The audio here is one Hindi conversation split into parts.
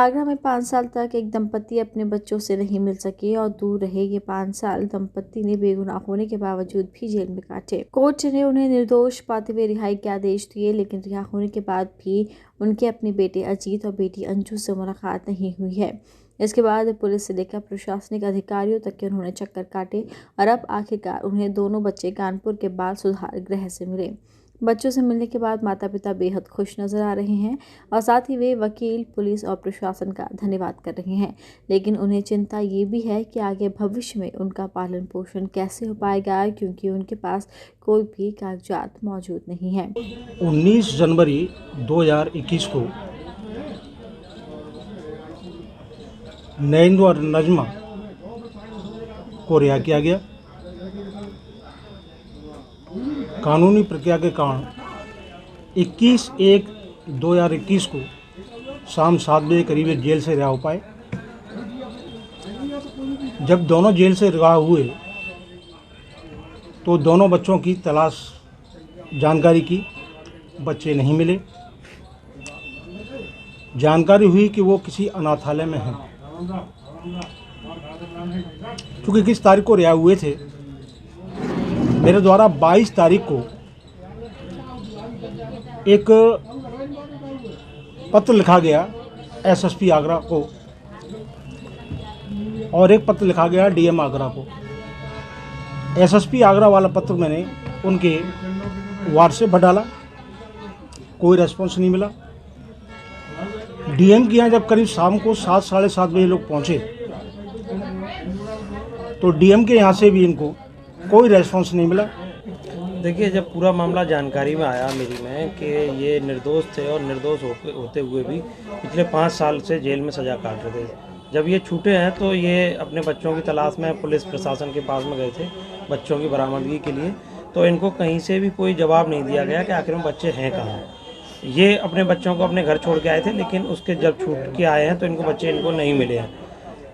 आगरा में 5 साल तक एक दंपति अपने बच्चों से नहीं मिल सके और दूर रहे। ये 5 साल दंपति ने बेगुनाह होने के बावजूद भी जेल में काटे। कोर्ट ने उन्हें निर्दोष पाते हुए रिहाई के आदेश दिए, लेकिन रिहा होने के बाद भी उनके अपने बेटे अजीत और बेटी अंजू से मुलाकात नहीं हुई है। इसके बाद पुलिस से लेकर प्रशासनिक अधिकारियों तक के उन्होंने चक्कर काटे और अब आखिरकार उन्हें दोनों बच्चे कानपुर के बाल सुधार गृह से मिले। बच्चों से मिलने के बाद माता पिता बेहद खुश नजर आ रहे हैं और साथ ही वे वकील, पुलिस और प्रशासन का धन्यवाद कर रहे हैं। लेकिन उन्हें चिंता ये भी है कि आगे भविष्य में उनका पालन पोषण कैसे हो पाएगा, क्योंकि उनके पास कोई भी कागजात मौजूद नहीं है। 19 जनवरी 2021 को नईम और नजमा को रिहा किया गया। कानूनी प्रक्रिया के कारण 21/1/2021 को शाम 7 बजे करीब जेल से रिहा हो पाए। जब दोनों जेल से रिहा हुए तो दोनों बच्चों की तलाश जानकारी की, बच्चे नहीं मिले। जानकारी हुई कि वो किसी अनाथालय में हैं। क्योंकि किस तारीख को रिहा हुए थे, मेरे द्वारा 22 तारीख को एक पत्र लिखा गया एसएसपी आगरा को और एक पत्र लिखा गया डीएम आगरा को। एसएसपी आगरा वाला पत्र मैंने उनके व्हाट्सएप पर डाला, कोई रेस्पॉन्स नहीं मिला। डीएम के यहाँ जब करीब शाम को 7 साढ़े 7 बजे लोग पहुँचे तो डीएम के यहाँ से भी इनको कोई रेस्पॉन्स नहीं मिला। देखिए, जब पूरा मामला जानकारी में आया मेरी में कि ये निर्दोष थे और निर्दोष होते हुए भी पिछले 5 साल से जेल में सज़ा काट रहे थे, जब ये छूटे हैं तो ये अपने बच्चों की तलाश में पुलिस प्रशासन के पास में गए थे बच्चों की बरामदगी के लिए। तो इनको कहीं से भी कोई जवाब नहीं दिया गया कि आखिर में बच्चे हैं कहाँ। ये अपने बच्चों को अपने घर छोड़ के आए थे, लेकिन उसके जब छूट के आए हैं तो बच्चे इनको नहीं मिले हैं।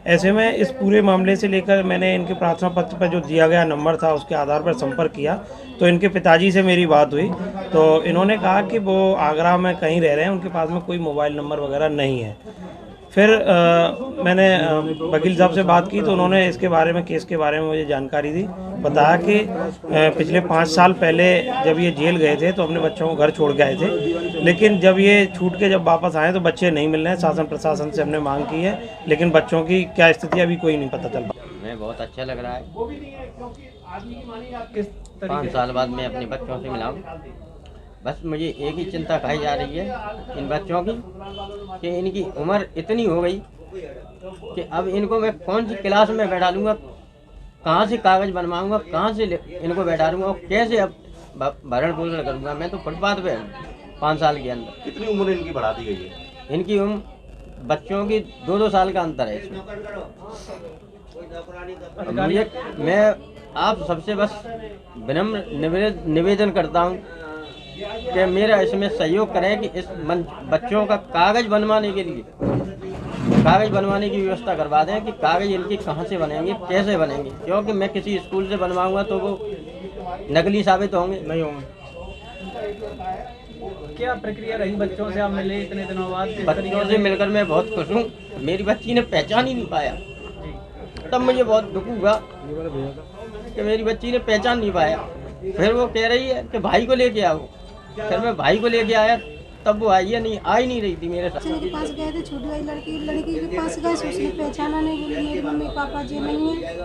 ऐसे में इस पूरे मामले से लेकर मैंने इनके प्रार्थना पत्र पर जो दिया गया नंबर था उसके आधार पर संपर्क किया तो इनके पिताजी से मेरी बात हुई तो इन्होंने कहा कि वो आगरा में कहीं रह रहे हैं, उनके पास में कोई मोबाइल नंबर वगैरह नहीं है। फिर मैंने वकील साहब से बात की तो उन्होंने इसके बारे में, केस के बारे में मुझे जानकारी दी। बताया कि पिछले 5 साल पहले जब ये जेल गए थे तो अपने बच्चों को घर छोड़ के आए थे, लेकिन जब ये छूट के जब वापस आए तो बच्चे नहीं मिल रहे हैं। शासन प्रशासन से हमने मांग की है, लेकिन बच्चों की क्या स्थिति अभी कोई नहीं पता चल पा। मैं बहुत अच्छा लग रहा है। 5 साल बाद मैं अपने बच्चों से मिला हूँ। बस मुझे एक ही चिंता खाई जा रही है इन बच्चों की कि इनकी उम्र इतनी हो गई कि अब इनको मैं कौन सी क्लास में बैठा लूँगा, कहाँ से कागज़ बनवाऊँगा, कहाँ से इनको बैठा लूँगा और कैसे अब भरण पोषण करूँगा। मैं तो फुटपाथ पे हूँ 5 साल के अंदर। कितनी उम्र इनकी बढ़ा दी गई है? इनकी उम्र बच्चों की 2-2 साल का अंतर है इसमें। मैं आप सबसे बस विनम्र निवेदन करता हूँ कि मेरा इसमें सहयोग करें कि इस बच्चों का कागज़ बनवाने के लिए कागज़ बनवाने की व्यवस्था करवा दें कि कागज़ इनके कहाँ से बनेंगे, कैसे बनेंगे, क्योंकि मैं किसी स्कूल से बनवाऊंगा तो वो नकली साबित होंगे नहीं होंगे। क्या प्रक्रिया रही बच्चों से आप मिले इतने दिनों बाद? बच्चों से मिलकर मैं बहुत खुश हूँ। मेरी बच्ची ने पहचान ही नहीं पाया, तब मुझे बहुत दुख हुआ कि मेरी बच्ची ने पहचान नहीं पाया। फिर वो कह रही है कि भाई को लेके आओ। फिर मैं भाई को लेके आया, तब वो आई नहीं रही थी मेरे साथ। के पास गए थे, छोटी वाली लड़की के पास गए, उसने पहचाना नहीं, बोली मेरी मम्मी पापा जी नहीं है।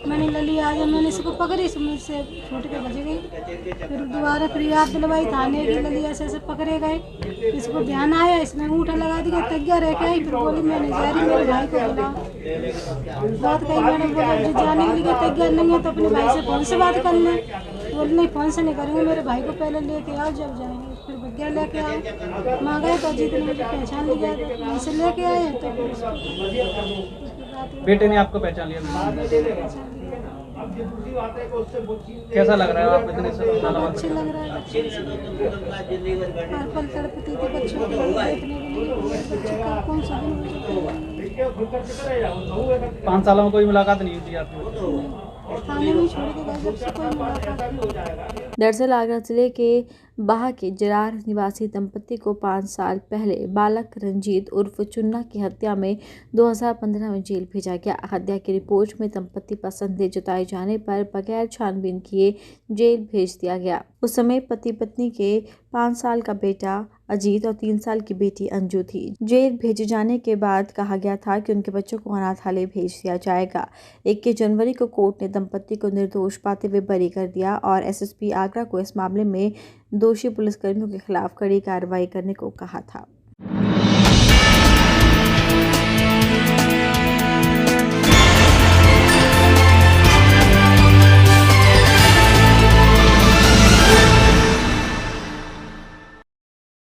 मैंने लली आज मैंने इसको पकड़ी, मुझसे छूट के बच गई। फिर दोबारा फिर याद दिलवाई थाने की, लली ऐसे पकड़े गए। इसको ध्यान आया, इसने अंगूठा लगा दिया, तैयार रह के आई। फिर बोली मैं नहीं जा रही, मेरे भाई को बुलाओ। बात कही मैंने, बोला जाने के लिए तैयार नहीं है तो अपने भाई से फ़ोन से बात कर लें। बोले नहीं, फ़ोन से नहीं करूँगी, मेरे भाई को पहले लेके आओ, जब जाएंगे। फिर बग्या लेके आओ, माँ गए तो अजीत ने मुझे पहचान लिया, वहीं से लेके आए तो बेटे ने आपको पहचान लिया? कैसा लग रहा है आप इतने साल बाद? अच्छी लग रहा है। हर पल तड़पती थी बच्चों को देखने के लिए, बच्चे का कौन सा दिन हो जाता है। 5 सालों में कोई मुलाकात नहीं हुई थी आपकी? थाने में छोड़ के गए, जब से कोई मुलाकात नहीं। दरअसल आगरा जिले के बाह के जरार निवासी दंपति को 5 साल पहले बालक रंजीत उर्फ चुन्ना की हत्या में 2015 में जेल भेजा गया। हत्या की रिपोर्ट में दंपति पर संदेह जताए जाने पर बगैर छानबीन किए जेल भेज दिया गया। उस समय पति पत्नी के 5 साल का बेटा अजीत और 3 साल की बेटी अंजू थी। जेल भेजे जाने के बाद कहा गया था कि उनके बच्चों को अनाथालय भेज दिया जाएगा। 21 जनवरी को कोर्ट ने दंपति को निर्दोष पाते हुए बरी कर दिया और एसएसपी आगरा को इस मामले में दोषी पुलिसकर्मियों के खिलाफ कड़ी कार्रवाई करने को कहा था।